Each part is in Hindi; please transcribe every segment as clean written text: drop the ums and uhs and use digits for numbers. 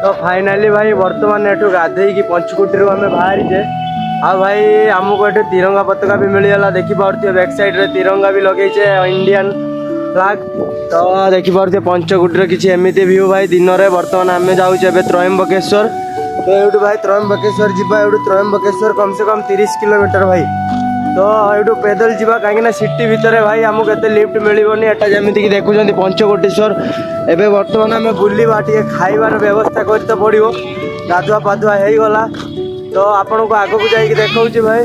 तो फाइनाली भाई बर्तमान एठू गाधे की पंचकुटी आम बाहरीचे आ भाई आमको ये तिरंगा पताका भी मिलगला देखिपे बैक साइड रे तिरंगा भी लगे इंडियन फ्लैग। तो देखिपे पंचकुटी किसी एमती व्यू भाई दिन में बर्तमान आम जाऊे त्रयंबकेश्वर। तो ये भाई त्रयंबकेश्वर जीवा ये त्रयंबकेश्वर कम से कम 30 किलोमीटर भाई। तो ये पैदल जावा कहीं सिटी भितर भाई आमको एत लिफ्ट मिलनी एटा जमीक देखुं पंचकोटेश्वर। एवं बर्तमान आम बुलवा टे खाइबार व्यवस्था करते पड़ो गाधुआ पाधुआ होगला। तो आपण को आग को जाकि देखा भाई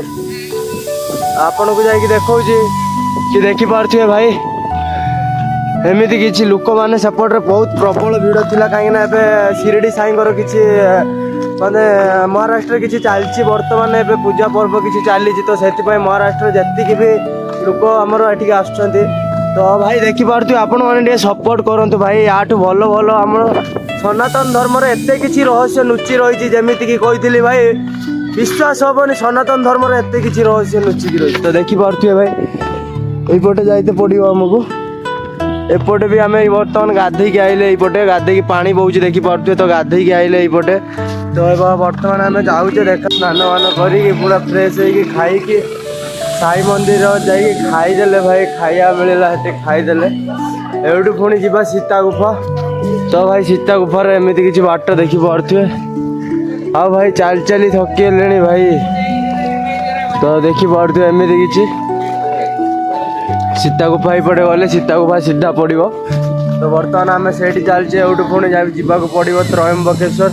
आपण को जाकि देखा कि देखिपे भाई एमती किसी लोक मैंने सेपटे बहुत प्रबल भिड़ था कहीं शिरडी साईं किसी माने महाराष्ट्र किसी चलती बर्तमान एवं पूजा पर्व किसी चली। तो से महाराष्ट्र जी भी लोक आमर ये आसुँच। तो भाई देखिपे आपण मैंने सपोर्ट करूँ भाई याठू भल भल आम सनातन धर्म एत किसी रहस्य लुचि रही जमीक कही भाई विश्वास हेनी सनातन धर्म एत किसी रहस्य लुचिकी रही। तो देखिपे भाई यपटे जाइते पड़ो आमको एपटे भी आम बर्तमान गाधे आइले यपटे गाधे पानी बहुत देखिपे। तो गाधे आइले यपटे तो बर्तमान आम जाऊे देख स्नान मान कर पूरा फ्रेश हो खाई साई मंदिर जाकि खाईदे भाई खाया मिलला खाईदे एवं पुणी जा सीता गुफा। तो भाई सीता गुफार एमती किसी बाट देखिपे आ भाई चाल चली थकी भाई। तो देखिपे एमती किसी सीता गुफा यपटे गले सीता गुफा सीधा पड़ो। तो बर्तमान आम से चलचे एवं पुणी जावाक पड़ो त्रयंबकेश्वर।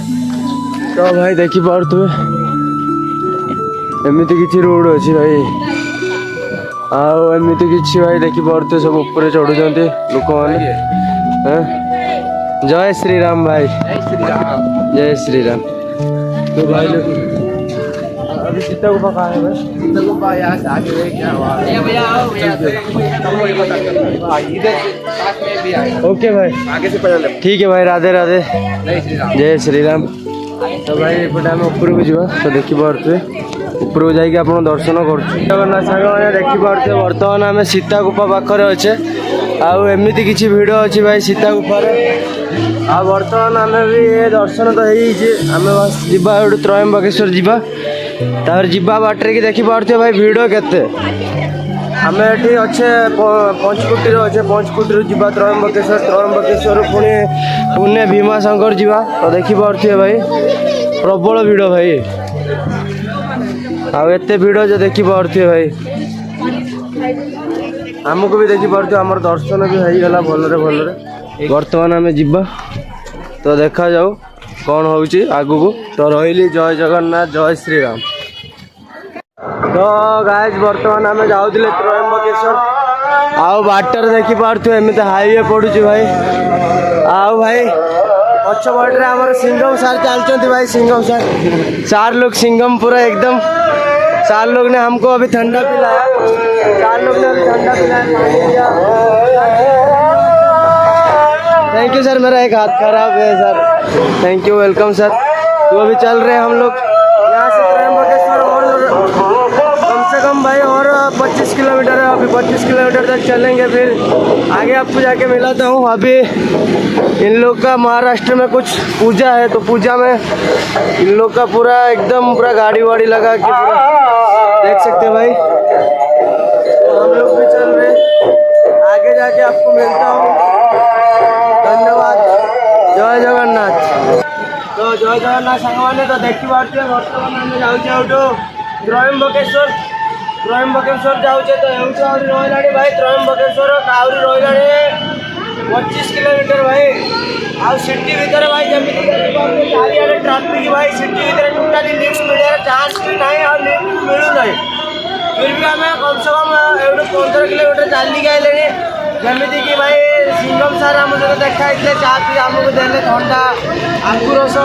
तो भाई देखिपे एमती किसी रोड अच्छी भाई आमती किसी भाई देखिपे सब ऊपर चढ़ुंट लोक मैंने। जय श्री राम भाई जय श्री राम। तो भाई अभी सीता गुफा कहाँ है भाई? सीता गुफा यहाँ से आगे है क्या? ओके भाई आगे से पहले ठीक है भाई। राधे राधे जय श्री राम। तो भाई एपटे आम ऊपर को जा तो देखिपे ऊपर को जाकि आप दर्शन कर जगन्नाथ साग मैंने देखिपे बर्तमान आम सीता गुफा पाखे अच्छे आमती किसी भिड़ अच्छी भाई सीता गुफार आ बर्तमान आम भी दर्शन तो होम बस जा त्रयंबकेश्वर जावा तार जीवा बाटर की देखिपे भाई भिड़ केते आम ये अच्छे पंचकुटी अच्छे पंचकुटी जा त्रयंबकेश्वर त्रयंबकेश्वर पुणी पुणे भीमाशंकर जा। तो देखिपे भाई प्रबल भिड़ भाई आते भिड़ जो देखिपे भाई आमको भी देखिपे आम दर्शन भी होगला भलरे भलरे। बर्तमान आम जा तो देखा जाऊ कौन होची आगु को। तो रही जय जगन्नाथ जय श्री राम। तो गाइस बर्तमान आम जाऊे त्रयंबकेश्वर आउ बाटर देखिपे एमती हाईवे पड़ुची भाई आउ भाई पछपटे आम सिंगम सार चलते भाई सिंगम सार लोग सिंगम पूरा एकदम 4 लोग ने हमको अभी ठंडा पिलाया 4 लोग ने अभी ठंडा पिलाया पानी दिया। थैंक यू सर मेरा एक हाथ खराब है sir thank you welcome sir. तो अभी चल रहे हैं हम लोग यहाँ से त्रयंबकेश्वर और कम से कम भाई और 25 किलोमीटर है। अभी 25 किलोमीटर तक चलेंगे फिर आगे आपको जाके मिलाता हूँ। अभी इन लोग का महाराष्ट्र में कुछ पूजा है तो पूजा में इन लोग का पूरा एकदम पूरा गाड़ी वाड़ी लगा के पूरा देख सकते हैं भाई। तो हम लोग भी चल रहे आगे जाके आपको मिलता हूँ। धन्यवाद जय जगन्नाथ। तो जय जगन्नाथ सांगने तो देखिपे बर्तमान आम जाऊे त्रयंबकेश्वर त्रयंबकेश्वर जाऊे तो एवं रहा भाई त्रयंबकेश्वर आहरी रहा 25 किलोमीटर भाई आ सिटी भितर भाई जमी चारिड़े ट्राफिक भाई सिटी भितर टोटाली लिफ्ट मिलने चांस भी ना और लिफ्ट मिलू ना फिर भी आम कम से कम एवं 15 किलोमीटर चलिक आइले जमीक कि भाई सिंगम सार आम सहित देखा चा पी आमको देने थंडा आखु रस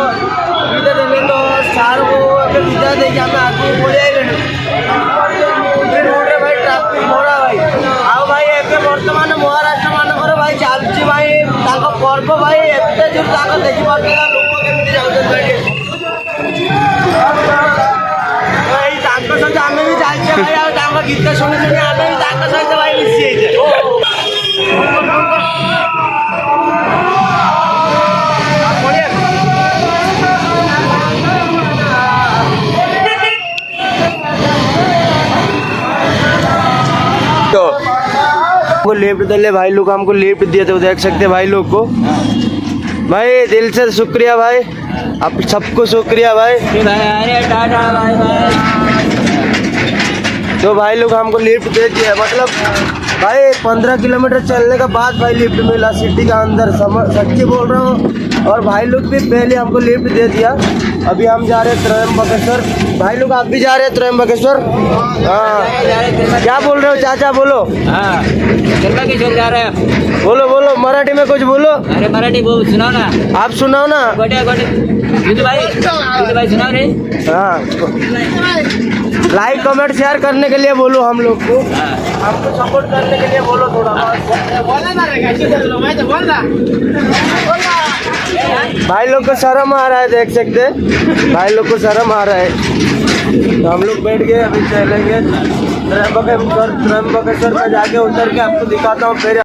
देने तो सार को विदा देखिए आम आगे पड़े आइले रोड्रे भाई ट्राफिक भरा भाई आओ भाई एवं बर्तमान महाराष्ट्र मानकर भाई चलती भाई पर्व भाई एत जोर देखिपे लोक केमी जाऊँ सहित आम भी चलचे भाई गीत शुणी शुणी आम भी सहित भाई मिसी को लिफ्ट दिले भाई लोग, हमको लिफ्ट दिए थे, देख सकते हैं भाई लोग को। भाई दिल से शुक्रिया भाई, आप सबको शुक्रिया भाई। अरे टाटा बाय बाय। तो भाई लोग हमको लिफ्ट दे दिया, मतलब भाई 15 किलोमीटर चलने के बाद भाई लिफ्ट मिला सिटी का अंदर, सच्ची बोल रहा हूँ। और भाई लोग भी पहले हमको लिफ्ट दे दिया। अभी हम जा रहे हैं त्रयंबकेश्वर। भाई लोग आप भी जा रहे हैं त्रयंबकेश्वर? हाँ, क्या बोल रहे हो चाचा, बोलो। हाँ त्रयंबकेश्वर जा रहे हैं। बोलो बोलो, मराठी में कुछ बोलो। अरे मराठी बोल, सुनाओ ना। आप सुनाओ ना। गोटे युद्ध भाई सुनाओ रे। हाँ, लाइक कमेंट शेयर करने के लिए बोलो हम लोग को, हमको सपोर्ट करने के लिए बोलो थोड़ा। भाई लोग को शर्म आ रहा है, देख सकते हैं भाई लोग को शर्म आ रहा है। तो हम लोग बैठ गए, अभी चलेंगे त्रयंबकेश्वर में जाके उतर के आपको दिखाता हूँ फिर।